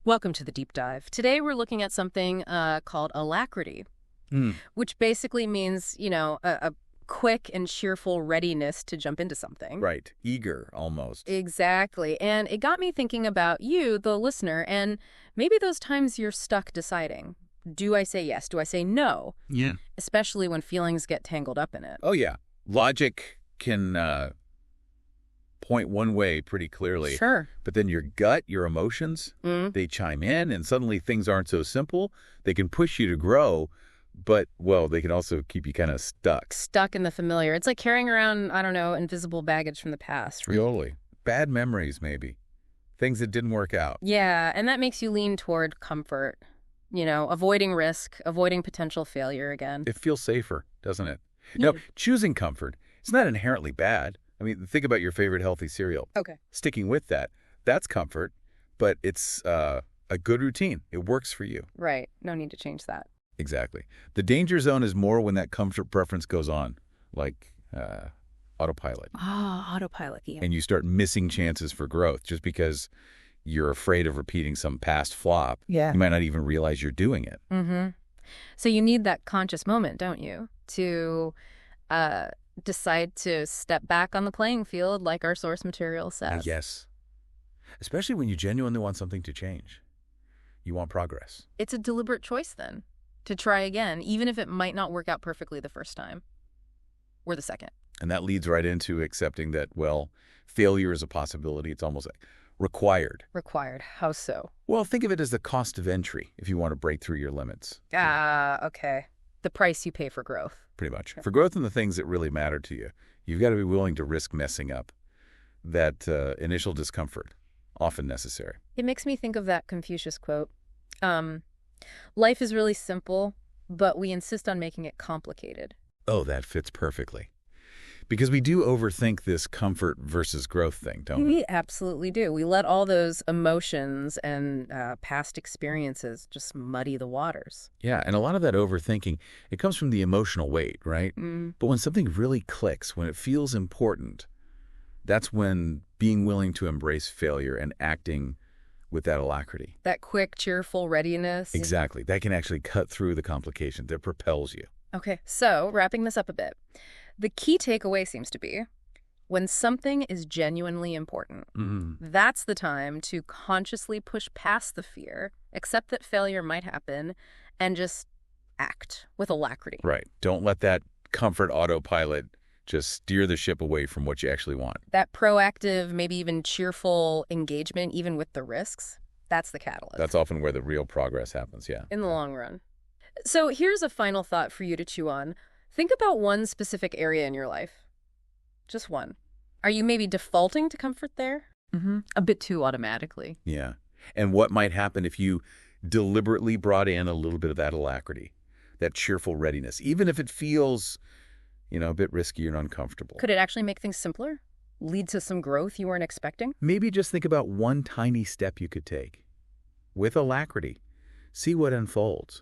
Welcome to the deep dive. Today we're looking at something called Alacrity, Hmm. which basically means, a quick and cheerful readiness to jump into something. Right. Eager, almost. Exactly. And it got me thinking about you, the listener, and maybe those times you're stuck deciding. Do I say yes? Do I say no? Yeah. Especially when feelings get tangled up in it. Oh, yeah. Logic can point one way pretty clearly. Sure. But then your gut, your emotions, they chime in, and suddenly things aren't so simple. They can push you to grow, but, well, they can also keep you kind of stuck. Stuck in the familiar. It's like carrying around, I don't know, invisible baggage from the past. Totally. Bad memories, maybe. Things that didn't work out. Yeah, and that makes you lean toward comfort. Avoiding risk, avoiding potential failure again. It feels safer, doesn't it? Yeah. Choosing comfort, it's not inherently bad. I mean, think about your favorite healthy cereal. Okay. Sticking with that, that's comfort, but it's a good routine. It works for you. Right. No need to change that. Exactly. The danger zone is more when that comfort preference goes on, like autopilot. Autopilot. Yeah. And you start missing chances for growth just because you're afraid of repeating some past flop. Yeah. You might not even realize you're doing it. Mm-hmm. So you need that conscious moment, don't you, to decide to step back on the playing field like our source material says. Yes. Especially when you genuinely want something to change. You want progress. It's a deliberate choice then to try again, even if it might not work out perfectly the first time or the second. And that leads right into accepting that, well, failure is a possibility. It's almost like required. Required. How so? Well, think of it as the cost of entry if you want to break through your limits. Okay. The price you pay for growth. Pretty much. For growth in the things that really matter to you, you've got to be willing to risk messing up. That initial discomfort, often necessary. It makes me think of that Confucius quote. Life is really simple, but we insist on making it complicated. Oh, that fits perfectly. Because we do overthink this comfort versus growth thing, don't we? We absolutely do. We let all those emotions and past experiences just muddy the waters. Yeah, and a lot of that overthinking, it comes from the emotional weight, right? But when something really clicks, when it feels important, that's when being willing to embrace failure and acting with that alacrity. That quick, cheerful readiness. Exactly. That can actually cut through the complication that propels you. Okay, so wrapping this up a bit. The key takeaway seems to be when something is genuinely important, that's the time to consciously push past the fear, accept that failure might happen, and just act with alacrity. Right. Don't let that comfort autopilot just steer the ship away from what you actually want. That proactive, maybe even cheerful engagement, even with the risks, that's the catalyst. That's often where the real progress happens, yeah. In the long run. So here's a final thought for you to chew on. Think about one specific area in your life. Just one. Are you maybe defaulting to comfort there? A bit too automatically. Yeah. And what might happen if you deliberately brought in a little bit of that alacrity, that cheerful readiness, even if it feels, a bit risky and uncomfortable? Could it actually make things simpler? Lead to some growth you weren't expecting? Maybe just think about one tiny step you could take. With alacrity, see what unfolds.